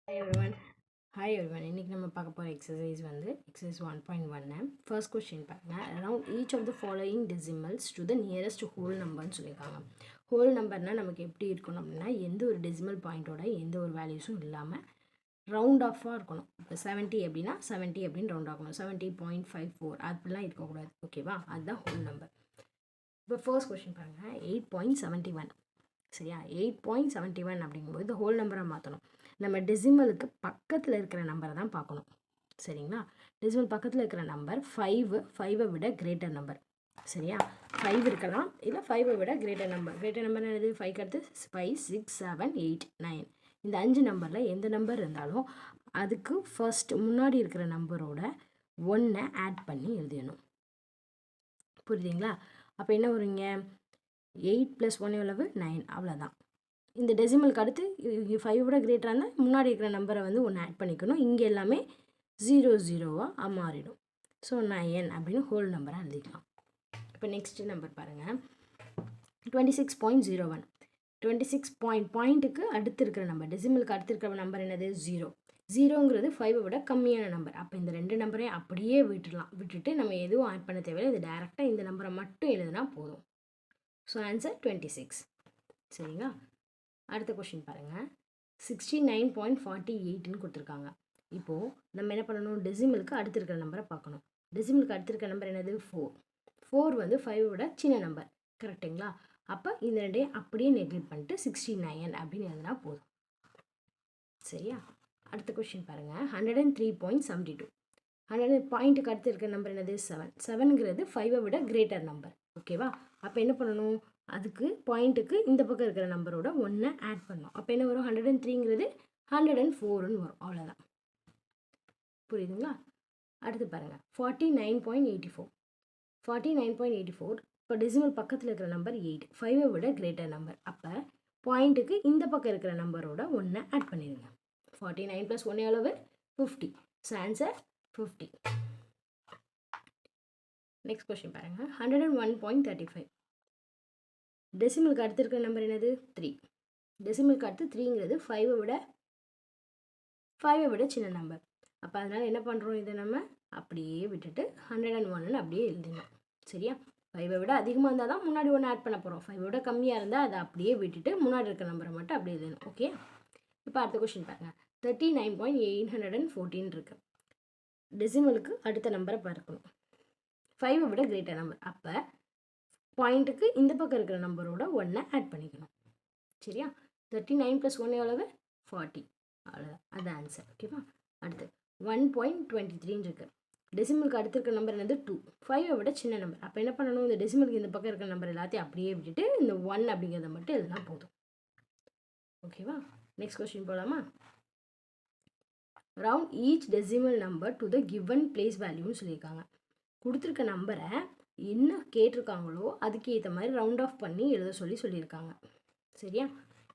Hi everyone. Hi everyone. இன்னைக்கு நம்ம பார்க்க போகிற எக்ஸசைஸ் வந்து எக்ஸசைஸ் 1.1. ஃபர்ஸ்ட் கொஸ்டின் பாருங்க. Around each of the following decimals to the nearest whole நம்பர்னு சொல்லியிருக்காங்க. ஹோல் நம்பர்னால் நமக்கு எப்படி இருக்கணும் அப்படின்னா எந்த ஒரு டெசிமல் பாயிண்ட்டோட எந்த ஒரு வேல்யூஸும் இல்லாமல் ரவுண்ட் ஆஃபாக இருக்கணும். இப்போ 70 அப்படின்னா 70 அப்படின்னு ரவுண்ட் ஆகணும். 70.54 அப்படிலாம் இருக்கக்கூடாது. ஓகேவா? அதுதான் ஹோல் நம்பர். இப்போ ஃபர்ஸ்ட் கொஸ்டின் பாருங்கள். 8.71. சரியா? 8.71 அப்படிங்கும்போது இந்த ஹோல் நம்பரை மாற்றணும். நம்ம டெசிமலுக்கு பக்கத்தில் இருக்கிற நம்பரை தான் பார்க்கணும். சரிங்களா? டெசிமல் பக்கத்தில் இருக்கிற நம்பர் 5 விட கிரேட்டர் நம்பர். சரியா? 5 இருக்கலாம், இல்லை 5 விட கிரேட்டர் நம்பர். கிரேட்டர் நம்பர் என்னது? 5 அடுத்து 5, 6, 7, 8, 9. இந்த 5 நம்பரில் எந்த நம்பர் இருந்தாலும் அதுக்கு ஃபர்ஸ்ட் முன்னாடி இருக்கிற நம்பரோட 1 ஆட் பண்ணி எழுதிடணும். புரியுதுங்களா? அப்போ என்ன வருவீங்க? 8 + 1 எவ்வளவு? 9. அவ்வளோதான். இந்த டெசிமலுக்கு அடுத்து 5 விட கிரேட்டராக இருந்தால் முன்னாடி இருக்கிற நம்பரை வந்து ஒன்று ஆட் பண்ணிக்கணும். இங்கே எல்லாமே 0 மாறிடும். ஸோ 9 அப்படின்னு ஹோல் நம்பராக எழுதிக்கலாம். இப்போ நெக்ஸ்ட் நம்பர் பாருங்கள். 26.01. 26 பாயிண்ட்டுக்கு அடுத்து இருக்கிற நம்பர், டெசிமலுக்கு அடுத்து இருக்கிற நம்பர் என்னது? 0. 0ங்கிறது 5 விட கம்மியான நம்பர். அப்போ இந்த ரெண்டு நம்பரையும் அப்படியே விட்டுட்டு நம்ம எதுவும் ஆட் பண்ண தேவையில்லை. இது டேரெக்டாக இந்த நம்பரை மட்டும் எழுதுனா போதும். So answer 26. சரிங்களா? அடுத்த கொஷின் பாருங்கள். 69.48ன்னு கொடுத்துருக்காங்க. இப்போது நம்ம என்ன பண்ணணும்? டெசிமலுக்கு அடுத்து இருக்கிற நம்பரை பார்க்கணும். டெசிமலுக்கு அடுத்து இருக்கிற நம்பர் என்னது? 4. 4 வந்து 5 விட சின்ன நம்பர். கரெக்டுங்களா? அப்போ இந்த ரெண்டையும் அப்படியே நெக்லெக்ட் பண்ணிட்டு 69 அப்படின்னு எழுதுனா போதும். சரியா? அடுத்த கொஷின் பாருங்கள். 103.72. 100 பாயிண்ட்டுக்கு அடுத்து இருக்கிற நம்பர் என்னது? 7. 7ங்கிறது 5 விட கிரேட்டர் நம்பர். ஓகேவா? அப்போ என்ன பண்ணணும்? அதுக்கு பாயிண்ட்டுக்கு இந்த பக்கம் இருக்கிற நம்பரோட 1 ஆட் பண்ணணும். அப்போ என்ன வரும்? 103ங்கிறது 104ன்னு வரும். அவ்வளோதான். புரியுதுங்களா? அடுத்து பாருங்கள். 49.84. 49.84 இப்போ டெசிமல் பக்கத்தில் இருக்கிற நம்பர் 8. 5 விட கிரேட்டர் நம்பர். அப்போ பாயிண்ட்டுக்கு இந்த பக்கம் இருக்கிற நம்பரோட 1 ஆட் பண்ணிடுங்க. 49 + 1 எவ்வளவு? 50. So answer 50. நெக்ஸ்ட் கொஸ்டின் பாருங்கள். 101.35. டெசிமலுக்கு அடுத்து இருக்கிற நம்பர் என்னது? 3. டெசிமலுக்கு அடுத்து 3ங்கிறது 5 விட சின்ன நம்பர். அப்போ அதனால் என்ன பண்ணுறோம்? இதை நம்ம அப்படியே விட்டுட்டு 101ன்னு அப்படியே எழுதிடணும். சரியா? 5 விட அதிகமாக இருந்தால் தான் முன்னாடி 1 ஆட் பண்ண போகிறோம். 5 விட கம்மியாக இருந்தால் அதை அப்படியே விட்டுட்டு முன்னாடி இருக்கிற நம்பரை மட்டும் அப்படியே எழுதணும். ஓகே? இப்போ அடுத்த கொஸ்டின் பாருங்கள். 39.814 இருக்குது. டெசிமலுக்கு அடுத்த நம்பரை பார்க்கணும். 5 விட கிரேட்டர் நம்பர். அப்போ பாயிண்ட்டுக்கு இந்த பக்கம் இருக்கிற நம்பரோட 1 ஆட் பண்ணிக்கணும். சரியா? 39 + 1 எவ்வளவு? 40. அவ்வளோதான். அது ஆன்சர். ஓகேவா? அடுத்து 1.23 இருக்குது. டெசிமலுக்கு அடுத்து இருக்கிற நம்பர் என்னது? 2. 5 விட சின்ன நம்பர். அப்போ என்ன பண்ணணும்? இந்த டெசிமலுக்கு இந்த பக்கம் இருக்கிற நம்பர் எல்லாத்தையும் அப்படியே விட்டுட்டு இந்த 1 அப்படிங்கிறத மட்டும் எழுதினா போதும். ஓகேவா? நெக்ஸ்ட் கொஸ்டின் போகலாமா? Round each decimal number to the given place வேல்யூன்னு சொல்லியிருக்காங்க. கொடுத்துருக்க நம்பரை என்ன கேட்டிருக்காங்களோ அதுக்கு ஏற்ற மாதிரி ரவுண்ட் ஆஃப் பண்ணி எழுத சொல்லியிருக்காங்க. சரியா?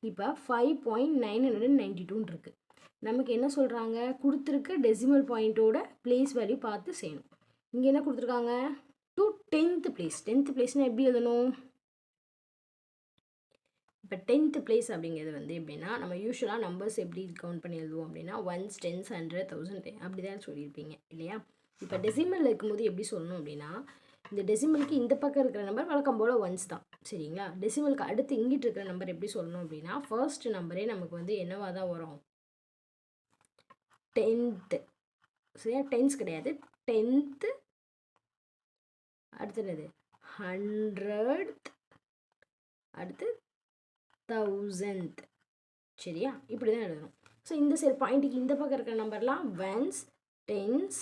இப்போ 5.992 இருக்குது. நமக்கு என்ன சொல்கிறாங்க? கொடுத்துருக்க டெசிமல் பாயிண்ட்டோட பிளேஸ் வேல்யூ பார்த்து செய்யணும். இங்கே என்ன கொடுத்துருக்காங்க? To 10th place. 10th பிளேஸ்னால் எப்படி எழுதணும்? இப்போ 10th பிளேஸ் அப்படிங்கிறது வந்து எப்படின்னா, நம்ம யூஸ்வலாக நம்பர்ஸ் எப்படி கவுண்ட் பண்ணி எழுதுவோம் அப்படின்னா 1s, 10s, 100, 1000 அப்படி தான் சொல்லியிருப்பீங்க இல்லையா? இப்போ டெசிமல் இருக்கும்போது எப்படி சொல்லணும் அப்படின்னா, இந்த டெசிமலுக்கு இந்த பக்கம் இருக்கிற நம்பர் வழக்கம் போல் 1s தான். சரிங்களா? டெசிமலுக்கு அடுத்து இங்கிட்டு இருக்கிற நம்பர் எப்படி சொல்லணும் அப்படின்னா, ஃபர்ஸ்ட் நம்பரே நமக்கு வந்து என்னவா தான் வரும்? 10th. சரியா? 10s கிடையாது. 10th. அடுத்து என்னது? 100th. அடுத்து 1000th. சரியா? இப்படி தான் எழுதணும். ஸோ இந்த சைடு பாயிண்ட்டுக்கு இந்த பக்கம் இருக்கிற நம்பர்லாம் 1s, 10s,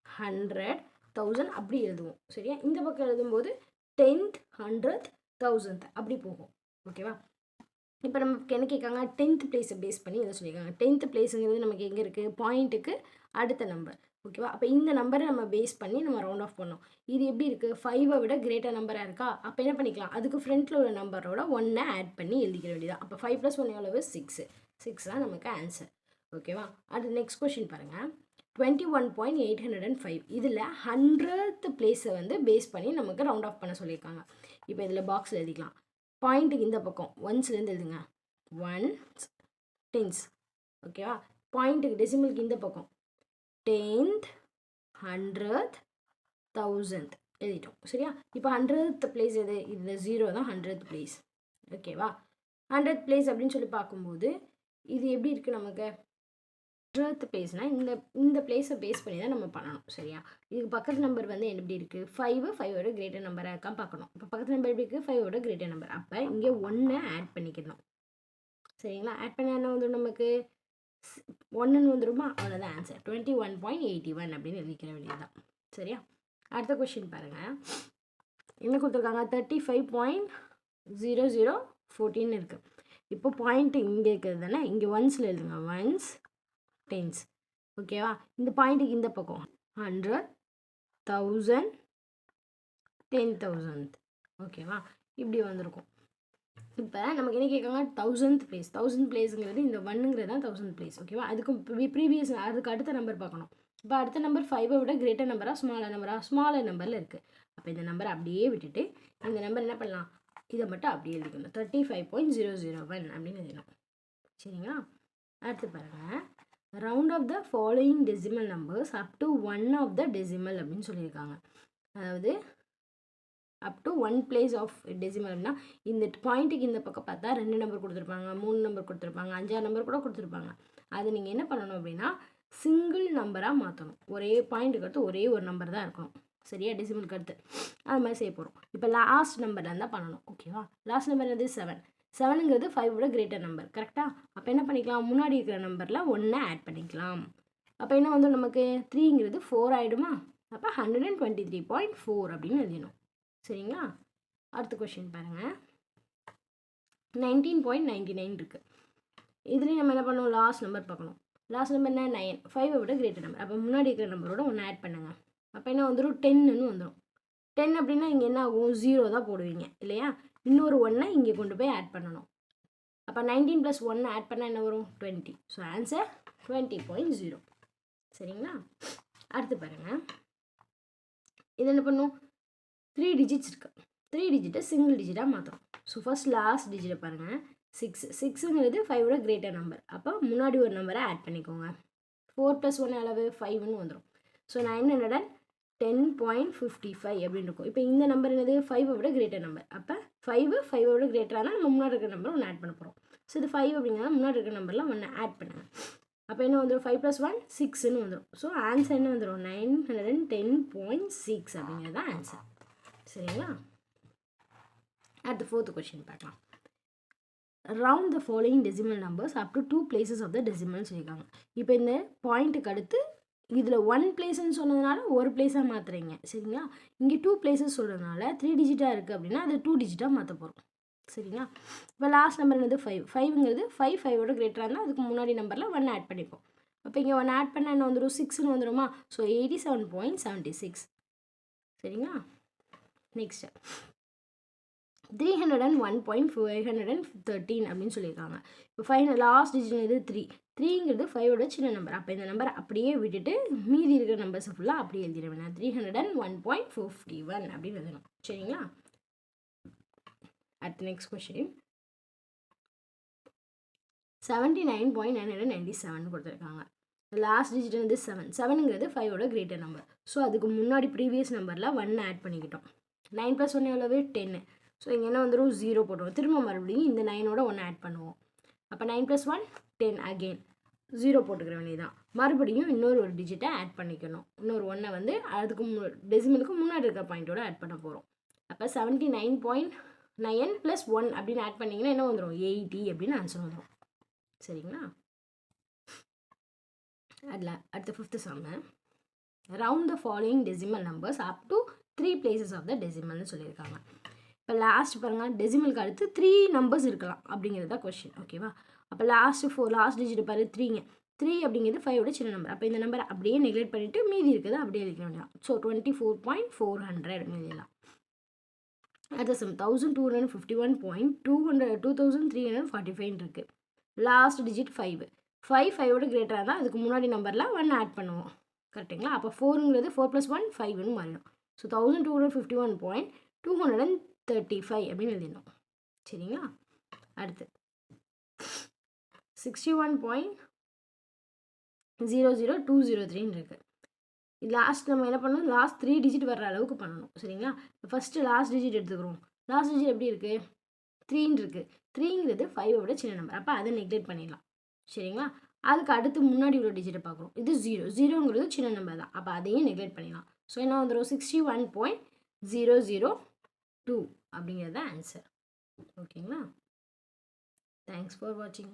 100, 1000 அப்படி எழுதுவோம். சரியா? இந்த பக்கம் எழுதும்போது 10th, 100th, 1000th அப்படி போகும். ஓகேவா? இப்போ நமக்கு என்ன கேட்காங்க? 10th பிளேஸை பேஸ் பண்ணி எதை சொல்லியிருக்காங்க? 10th பிளேஸுங்கிறது நமக்கு எங்கே இருக்குது? பாயிண்ட்டுக்கு அடுத்த நம்பர். ஓகேவா? அப்போ இந்த நம்பரை நம்ம பேஸ் பண்ணி நம்ம ரவுண்ட் ஆஃப் பண்ணோம். இது எப்படி இருக்குது? 5 விட கிரேட்டர் நம்பராக இருக்கா? அப்போ என்ன பண்ணிக்கலாம்? அதுக்கு ஃப்ரண்ட்டில் உள்ள நம்பரோட 1 ஆட் பண்ணி எழுதிக்கிற வேண்டியதான். அப்போ 5 + 1 எவ்வளவு? 6. 6 தான் நமக்கு ஆன்சர். ஓகேவா? அடுத்து நெக்ஸ்ட் கொஸ்டின் பாருங்கள். 21.805. இதில் 100th பிளேஸை வந்து பேஸ் பண்ணி நமக்கு ரவுண்ட் ஆஃப் பண்ண சொல்லியிருக்காங்க. இப்போ இதில் பாக்ஸில் எழுதிக்கலாம். பாயிண்ட்டுக்கு இந்த பக்கம் 1ஸ்லேருந்து எழுதுங்க. 1s, 10s. ஓகேவா? பாயிண்ட்டுக்கு டெசிமலுக்கு இந்த பக்கம் 10th 100th 1000th எழுதிட்டோம் சரியா. இப்போ 100th பிளேஸ் எது, இந்த 0 தான் 100th பிளேஸ். ஓகேவா. 100th பிளேஸ் அப்படின்னு சொல்லி பார்க்கும்போது இது எப்படி இருக்குது நமக்கு 100th பிளேஸ்னால் இந்த பிளேஸை பேஸ் பண்ணி தான் நம்ம பண்ணணும் சரியா. இதுக்கு பக்கத்து நம்பர் வந்து எப்படி இருக்குது 5 கிரேட்டர் நம்பராக இருக்கான்னு பார்க்கணும். இப்போ பக்கத்து நம்பர் எப்படி இருக்குது 5 கிரேட்டர் நம்பர். அப்போ இங்கே 1 ஆட் பண்ணிக்கணும் சரிங்களா. ஆட் பண்ண என்ன வந்துடும் நமக்கு 1ன்னு வந்துடுமா, அவ்வளோதான் ஆன்சர் 21.81 அப்படின்னு எழுதிக்கிற வேண்டியதுதான் சரியா. அடுத்த கொஸ்டின் பாருங்கள், என்ன கொடுத்துருக்காங்க 35.0014 இருக்குது. இப்போ பாயிண்ட்டு இங்கே இருக்கிறது தானே, இங்கே ஒன்ஸில் எழுதுங்க, ஒன்ஸ் டென்ஸ் ஓகேவா. இந்த பாயிண்ட்டுக்கு இந்த பக்கம் 100 1000 10,000 ஓகேவா, இப்படி வந்திருக்கும். இப்போ நமக்கு என்ன கேட்காங்க 1000th பிளேஸ். 1000th பிளேஸுங்கிறது இந்த 1ங்கிறது தான் 1000th பிளேஸ் ஓகேவா. ப்ரீவியஸ் அதுக்கு அடுத்த நம்பர் பார்க்கணும். இப்போ அடுத்த நம்பர் 5 விட கிரேட்டர் நம்பரா ஸ்மாலர் நம்பரில் இருக்குது. அப்போ இந்த நம்பர் அப்படியே விட்டுட்டு இந்த நம்பர் என்ன பண்ணலாம், இதை மட்டும் அப்படியே எழுதிக்கணும் 35.001 அப்படின்னு எழுதணும் சரிங்களா. அடுத்து பாருங்கள், round off the following decimal numbers up to 1 of the decimal அப்படின்னு சொல்லியிருக்காங்க. அதாவது up to 1 place of decimal அப்படின்னா இந்த பாயிண்ட்டுக்கு இந்த பக்கம் பார்த்தா 2 நம்பர் கொடுத்துருப்பாங்க, 3 நம்பர் கொடுத்துருப்பாங்க, 5 நம்பர் கூட கொடுத்துருப்பாங்க. அது நீங்கள் என்ன பண்ணணும் அப்படின்னா சிங்கிள் நம்பராக மாற்றணும். ஒரே பாயிண்ட்டுக்கு அடுத்து ஒரே ஒரு நம்பர் தான் இருக்கணும் சரியா, டெசிமலுக்கு அடுத்து அது மாதிரி செய்ய போகிறோம். இப்போ லாஸ்ட் நம்பரில் இருந்தால் பண்ணணும் ஓகேவா. லாஸ்ட் நம்பர் வந்து 7ங்கிறது 5 விட கிரேட்டர் நம்பர் கரெக்டாக. அப்போ என்ன பண்ணிக்கலாம், முன்னாடி இருக்கிற நம்பரில் 1 ஆட் பண்ணிக்கலாம். அப்போ என்ன வந்து நமக்கு 3ங்கிறது 4 ஆகிடுமா. அப்போ 123.4 அப்படின்னு எழுதணும் சரிங்களா. அடுத்த கொஸ்டின் பாருங்கள், 19.99 இருக்குது. இதுலேயும் நம்ம என்ன பண்ணணும், லாஸ்ட் நம்பர் பார்க்கணும். லாஸ்ட் நம்பர் என்ன 9, 5 விட கிரேட்டர் நம்பர். அப்போ முன்னாடி இருக்கிற நம்பரோட 1 ஆட் பண்ணுங்கள். அப்போ என்ன வந்துடும் 10ன்னு வந்துடும். 10 அப்படின்னா இங்கே என்ன ஆகும் 0 தான் போடுவீங்க இல்லையா. இன்னொரு 1 இங்கே கொண்டு போய் ஆட் பண்ணணும். அப்போ 19 + 1 ஆட் பண்ணால் என்ன வரும் 20. ஸோ ஆன்சர் 20.0 சரிங்களா. அடுத்து பாருங்கள், இது என்ன பண்ணும் 3 டிஜிட்ஸ் இருக்குது. 3 டிஜிட்டை சிங்கிள் டிஜிட்டாக மாற்றணும். ஸோ ஃபர்ஸ்ட் லாஸ்ட் டிஜிட்டை பாருங்கள் 6ங்கிறது 5 விட கிரேட்டர் நம்பர். அப்போ முன்னாடி ஒரு நம்பரை ஆட் பண்ணிக்கோங்க. 4 + 1 அளவு 5ன்னு வந்துடும். ஸோ 910.55 அப்படின்னு இருக்கும். இப்போ இந்த நம்பர் என்னது 5 விட கிரேட்டர் நம்பர். அப்போ 5 விட கிரேட்டரானால் நம்ம முன்னாடி இருக்கிற நம்பர் 1 ஆட் பண்ண போகிறோம். ஸோ இது 5 அப்படிங்கிறத முன்னாடி இருக்கிற நம்பர்லாம் 1 ஆட் பண்ணுங்கள். அப்போ என்ன வந்துடும் 5 + 1 6ன்னு வந்துடும். ஸோ ஆன்சர் என்ன வந்துடும் 910.6 அப்படிங்கிறது தான் ஆன்சர் சரிங்களா. அடுத்து 4th கொஸ்டின் பார்க்கலாம். Round the following decimal numbers up to 2 places of the டெசிமல்னு சொல்லியிருக்காங்க. இப்போ இந்த பாயிண்ட்டுக்கு அடுத்து இதில் 1 பிளேஸ்ன்னு சொன்னதுனால ஒரு பிளேஸாக மாற்றுறீங்க சரிங்களா. இங்கே 2 பிளேசஸ் சொல்கிறதுனால 3 டிஜிட்டாக இருக்குது அப்படின்னா அது 2 டிஜிட்டாக மாற்ற போகிறோம் சரிங்களா. இப்போ லாஸ்ட் நம்பர் வந்து 5ங்கிறது 5 விட கிரேட்டராக இருந்தால் அதுக்கு முன்னாடி நம்பரில் 1 ஆட் பண்ணிப்போம். அப்போ இங்கே 1 ஆட் பண்ணால் என்ன வந்துடும் 6ன்னு வந்துடுமா. ஸோ 87.76 சரிங்களா. நெக்ஸ்ட்டு 301.513 அப்படின்னு சொல்லியிருக்காங்க. இப்போ லாஸ்ட் டிஜிட் இது 3ங்கிறது 5 சின்ன நம்பர். அப்போ இந்த நம்பர் அப்படியே விட்டுட்டு மீதி இருக்கிற நம்பர்ஸ் ஃபுல்லாக அப்படியே எழுதிட வேணாம் 301.51 அப்படின்னு எழுதணும் சரிங்களா. அடுத்த நெக்ஸ்ட் கொஸ்டின் 79.997 கொடுத்துருக்காங்க. லாஸ்ட் டிஜிட் வந்து 7ங்கிறது 5 கிரேட்டர் நம்பர். ஸோ அதுக்கு முன்னாடி ப்ரீவியஸ் நம்பரில் 1 ஆட் பண்ணிக்கிட்டோம். 9 + 1 எவ்வளவு 10. ஸோ இங்கே என்ன வந்துடும் 0 போட்டுருவோம். திரும்ப மறுபடியும் இந்த 9ஓட 1 ஆட் பண்ணுவோம். அப்போ 9 + 1 10 அகெயின் 0 போட்டுக்கிற வேண்டியதான். மறுபடியும் இன்னொரு ஒரு டிஜிட்டை ஆட் பண்ணிக்கணும். இன்னொரு 1 வந்து அதுக்கு டெசிமலுக்கு முன்னாடி இருக்கிற பாயிண்ட்டோட ஆட் பண்ண போகிறோம். அப்போ 79.9 + 1 அப்படின்னு ஆட் பண்ணிங்கன்னா என்ன வந்துடும் 80 அப்படின்னு ஆன்சர் வந்துடும் சரிங்களா. அதில் அடுத்த 5th sum round the following decimal numbers up to 3 places of the டெசிமல்னு சொல்லியிருக்காங்க. இப்போ லாஸ்ட் பாருங்கள் டெசிமலுக்கு அடுத்து 3 நம்பர்ஸ் இருக்கலாம் அப்படிங்கிறது தான் கொஸ்டின் ஓகேவா. அப்போ லாஸ்ட் டிஜிட் பாரு 3 அப்படிங்கிறது 5 சின்ன நம்பர். அப்போ இந்த நம்பரை அப்படியே நெக்லெக்ட் பண்ணிவிட்டு மீதி இருக்குது அப்படியே எழுதிக்க வேண்டியதான். ஸோ 24.400 எழுதலாம். அடுத்த சம் 1251.2345 இருக்குது. லாஸ்ட் டிஜிட் 5 கிரேட்டராக இருந்தால் அதுக்கு முன்னாடி நம்பரில் 1 ஆட் பண்ணுவோம் கரெக்டுங்களா. அப்போ 4ங்கிறது 4 + 1 5ன்னு மாறிடும். ஸோ 1251.235 அப்படின்னு எழுதிடணும் சரிங்களா. அடுத்து 61. 00203 இருக்குது. லாஸ்ட் நம்ம என்ன பண்ணணும், லாஸ்ட் 3 டிஜிட் வர்ற அளவுக்கு பண்ணணும். சரிங்களா? ஃபஸ்ட்டு லாஸ்ட் டிஜிட் எடுத்துக்கிறோம். லாஸ்ட் டிஜிட் எப்படி இருக்குது, 3 இருக்குது. 3ங்கிறது 5 விட சின்ன நம்பர், அப்போ அதை நெக்லெக்ட் பண்ணிடலாம். சரிங்களா? அதுக்கு அடுத்து முன்னாடி உள்ள டிஜிட்டை பார்க்குறோம். இது 0ங்கிறது சின்ன நம்பர் தான், அப்போ அதையும் நெக்லெக்ட் பண்ணிடலாம். ஸோ என்ன வந்துடும், 61.002 அப்படிங்கிறது தான் ஆன்சர். ஓகேங்களா? தேங்க்ஸ் ஃபார் வாட்சிங்.